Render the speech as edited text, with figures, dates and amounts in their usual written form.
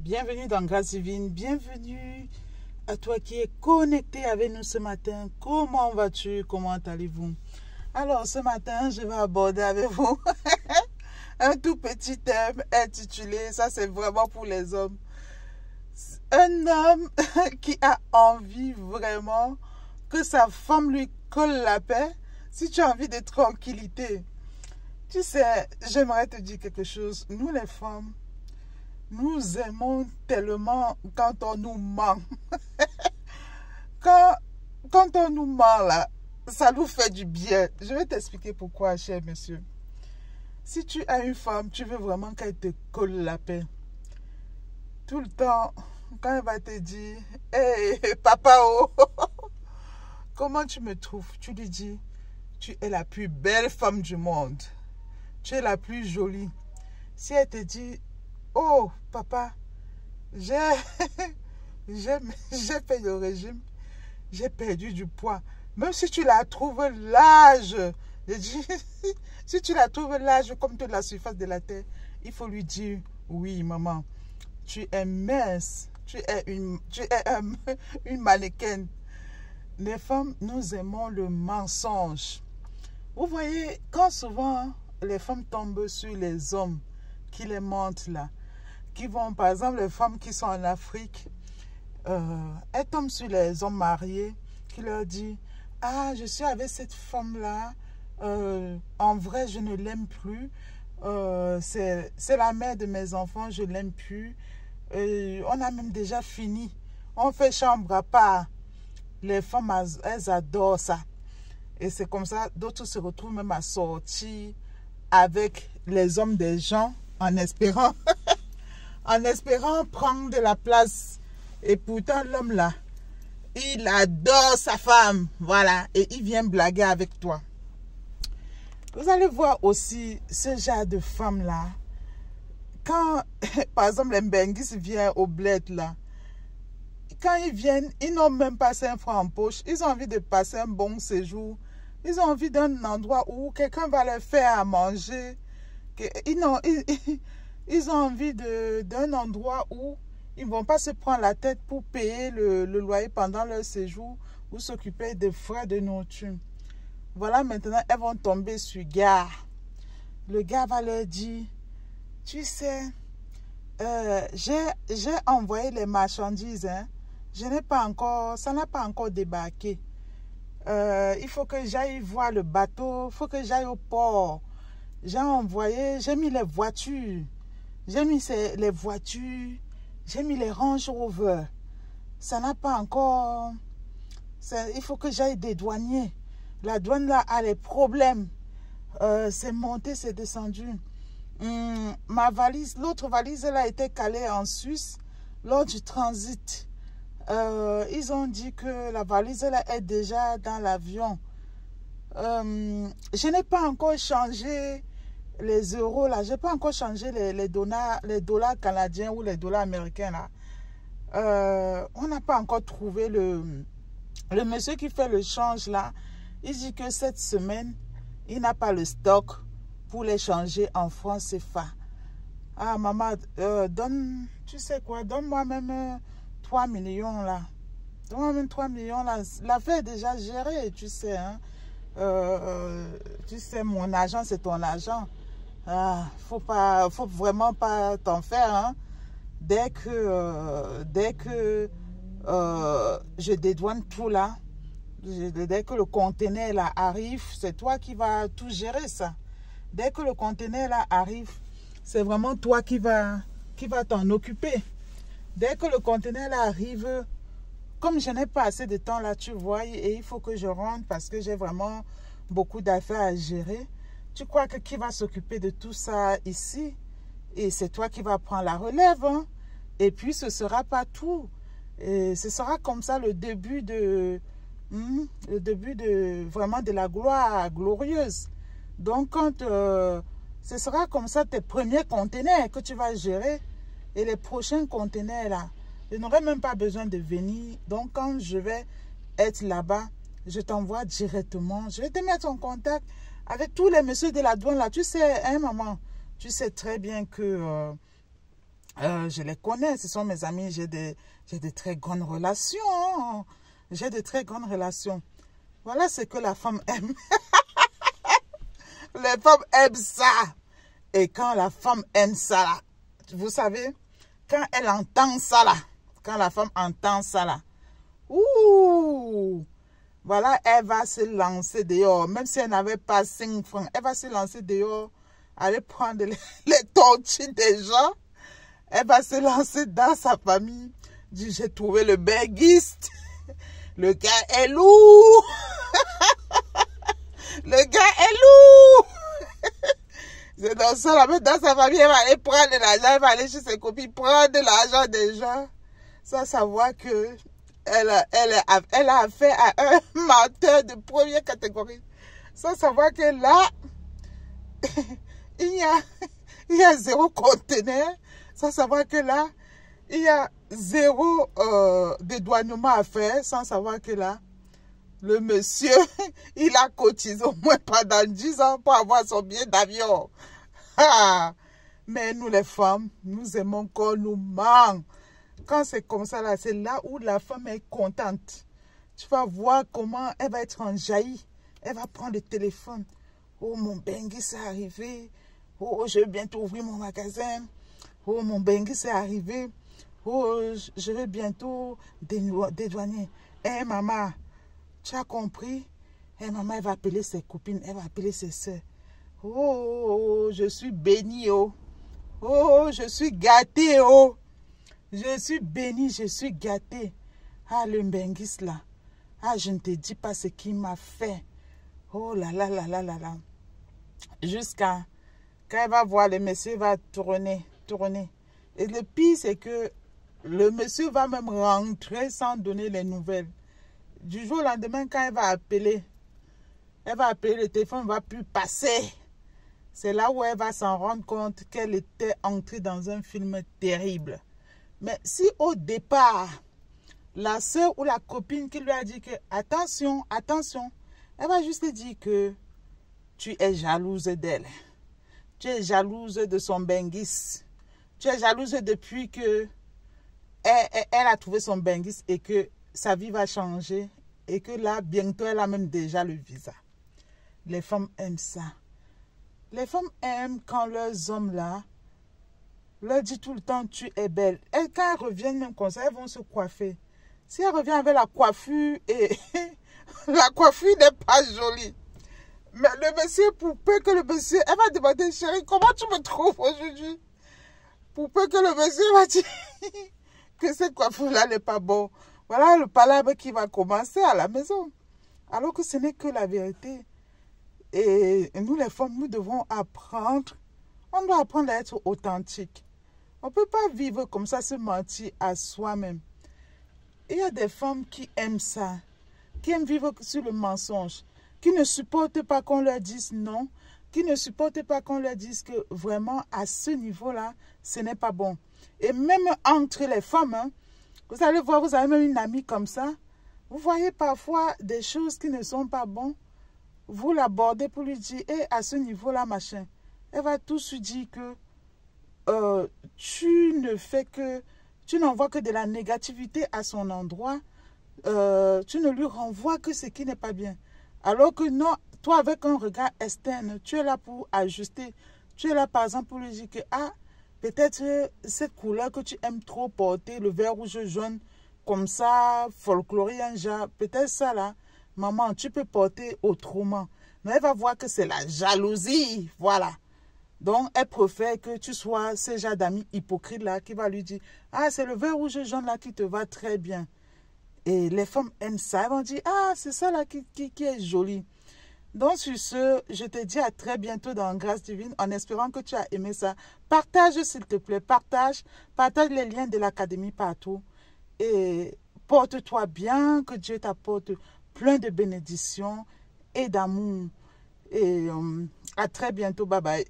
Bienvenue dans Grâce Divine, bienvenue à toi qui es connecté avec nous ce matin. Comment vas-tu? Comment allez-vous? Alors ce matin, je vais aborder avec vous un tout petit thème intitulé, ça c'est vraiment pour les hommes. Un homme qui a envie vraiment que sa femme lui colle la paix, si tu as envie de tranquillité. Tu sais, j'aimerais te dire quelque chose. Nous les femmes, nous aimons tellement quand on nous ment. quand on nous ment là, ça nous fait du bien. Je vais t'expliquer pourquoi, cher monsieur. Si tu as une femme, tu veux vraiment qu'elle te colle la paix. Tout le temps, quand elle va te dire, hey, papa, oh, comment tu me trouves? Tu lui dis, tu es la plus belle femme du monde. Tu es la plus jolie. Si elle te dit, oh, papa, j'ai fait le régime, j'ai perdu du poids. Même si tu la trouves large, je dis, si tu la trouves large comme toute la surface de la terre, il faut lui dire, oui, maman, tu es mince, tu es une mannequin. Les femmes, nous aimons le mensonge. Vous voyez, quand souvent les femmes tombent sur les hommes qui les mentent là, qui vont, par exemple, les femmes qui sont en Afrique, elles tombent sur les hommes mariés qui leur disent, ah, je suis avec cette femme-là, en vrai, je ne l'aime plus, c'est la mère de mes enfants, je ne l'aime plus, on a même déjà fini, on fait chambre à part. Les femmes, elles adorent ça. Et c'est comme ça, d'autres se retrouvent même à sortir avec les hommes des gens en espérant prendre de la place. Et pourtant, l'homme là, il adore sa femme. Voilà. Et il vient blaguer avec toi. Vous allez voir aussi ce genre de femme là. Quand, par exemple, les Mbenguis viennent au bled là. Quand ils viennent, ils n'ont même pas 5 francs en poche. Ils ont envie de passer un bon séjour. Ils ont envie d'un endroit où quelqu'un va leur faire à manger. Ils ont envie d'un endroit où ils ne vont pas se prendre la tête pour payer le loyer pendant leur séjour ou s'occuper des frais de nourriture. Voilà, maintenant, elles vont tomber sur le gars. Le gars va leur dire, tu sais, j'ai envoyé les marchandises, hein. Ça n'a pas encore débarqué. Il faut que j'aille voir le bateau, il faut que j'aille au port. J'ai mis les voitures. J'ai mis les voitures, j'ai mis les Range Rover. Ça n'a pas encore... Il faut que j'aille dédouaner. La douane là a les problèmes. C'est monté, c'est descendu. Ma valise, l'autre valise, elle a été calée en Suisse lors du transit. Ils ont dit que la valise elle est déjà dans l'avion. Je n'ai pas encore changé les euros là. Je n'ai pas encore changé les dollars canadiens ou les dollars américains là. On n'a pas encore trouvé le monsieur qui fait le change là. Il dit que cette semaine, il n'a pas le stock pour les changer en francs CFA. Ah maman, tu sais quoi, donne-moi même 3 millions là. Donne-moi même 3 millions là. L'affaire est déjà gérée, tu sais. Hein? Tu sais, mon argent, c'est ton argent. Ah, faut vraiment pas t'en faire. Hein? Dès que je dédouane tout là, dès que le conteneur là arrive, c'est toi qui vas tout gérer ça. Dès que le conteneur là arrive, c'est vraiment toi qui va t'en occuper. Dès que le conteneur là arrive, comme je n'ai pas assez de temps là, tu vois, et il faut que je rentre parce que j'ai vraiment beaucoup d'affaires à gérer. Tu crois que qui va s'occuper de tout ça ici? Et c'est toi qui vas prendre la relève. Hein? Et puis ce ne sera pas tout. Et ce sera comme ça le début de vraiment de la gloire glorieuse. Donc quand ce sera comme ça tes premiers conteneurs que tu vas gérer et les prochains conteneurs là, je n'aurai même pas besoin de venir. Donc quand je vais être là-bas, je t'envoie directement. Je vais te mettre en contact avec tous les messieurs de la douane là. Tu sais, hein maman, tu sais très bien que Je les connais, ce sont mes amis, j'ai de très grandes relations. J'ai de très grandes relations. Voilà ce que la femme aime. Les femmes aiment ça. Et quand la femme aime ça, là, vous savez, quand elle entend ça, là, quand la femme entend ça, là, ouh, voilà, elle va se lancer dehors. Même si elle n'avait pas 5 francs, elle va se lancer dehors, aller prendre les tortues des gens. Elle va se lancer dans sa famille. Dit, j'ai trouvé le béguiste. Le gars est lourd. Le gars est lourd. C'est dans ça, là, même dans sa famille, elle va aller prendre de l'argent, elle va aller chez ses copines, prendre de l'argent des gens, sans savoir que elle a affaire à un menteur de première catégorie. Sans savoir que là, il y a 0 conteneur. Sans savoir que là, il y a 0 dédouanement à faire. Sans savoir que là, le monsieur, il a cotisé au moins pendant 10 ans pour avoir son billet d'avion. Ah, mais nous les femmes, nous aimons qu'on nous ment. Quand c'est comme ça, là, c'est là où la femme est contente. Tu vas voir comment elle va être enjaillie. Elle va prendre le téléphone. Oh, mon bengue, c'est arrivé. Oh, je vais bientôt ouvrir mon magasin. Oh, mon bengue, c'est arrivé. Oh, je vais bientôt dédouaner. Eh, maman, tu as compris? Eh, maman, elle va appeler ses copines. Elle va appeler ses soeurs. Oh, je suis bénie, oh. Oh, je suis gâtée, oh. Je suis bénie, je suis gâtée. Ah, le Mbengis là. Ah, je ne te dis pas ce qu'il m'a fait. Oh là là là là là là. Jusqu'à quand elle va voir, le monsieur va tourner. Et le pire, c'est que le monsieur va même rentrer sans donner les nouvelles. Du jour au lendemain, quand elle va appeler, le téléphone ne va plus passer. C'est là où elle va s'en rendre compte qu'elle était entrée dans un film terrible. Mais si au départ, la soeur ou la copine qui lui a dit que attention, attention, elle va juste dire que tu es jalouse d'elle. Tu es jalouse de son benguis. Tu es jalouse depuis que elle a trouvé son benguis et que sa vie va changer et que là, bientôt, elle a même déjà le visa. Les femmes aiment ça. Les femmes aiment quand leurs hommes là leur disent tout le temps tu es belle. Et quand elles reviennent même comme ça, elles vont se coiffer. Si elles reviennent avec la coiffure et la coiffure n'est pas jolie. Mais le monsieur, pour peu que le monsieur, elle va demander chérie, comment tu me trouves aujourd'hui? Pour peu que le monsieur va dire que cette coiffure-là n'est pas bon. Voilà le palabre qui va commencer à la maison. Alors que ce n'est que la vérité. Et nous les femmes, nous devons apprendre. On doit apprendre à être authentique. On ne peut pas vivre comme ça, se mentir à soi-même. Il y a des femmes qui aiment ça, qui aiment vivre sur le mensonge, qui ne supportent pas qu'on leur dise non, qui ne supportent pas qu'on leur dise que vraiment à ce niveau-là, ce n'est pas bon. Et même entre les femmes, hein, vous allez voir, vous avez même une amie comme ça, vous voyez parfois des choses qui ne sont pas bonnes, vous l'abordez pour lui dire, et à ce niveau-là, machin, elle va tout se dire que tu n'envoies que de la négativité à son endroit, tu ne lui renvoies que ce qui n'est pas bien. Alors que non, toi avec un regard externe, tu es là pour ajuster. Tu es là par exemple pour lui dire que ah, peut-être cette couleur que tu aimes trop porter, le vert rouge jaune, comme ça, folklorien, peut-être ça là, maman, tu peux porter autrement. Mais elle va voir que c'est la jalousie, voilà. Donc, elle préfère que tu sois ce genre d'amis hypocrite là qui va lui dire « Ah, c'est le vert rouge jaune là qui te va très bien. » Et les femmes aiment ça. Elles vont dire « Ah, c'est ça là qui est joli. » Donc, sur ce, je te dis à très bientôt dans Grâce Divine en espérant que tu as aimé ça. Partage s'il te plaît, partage les liens de l'académie partout. Et porte-toi bien, que Dieu t'apporte plein de bénédictions et d'amour. Et à très bientôt, bye bye.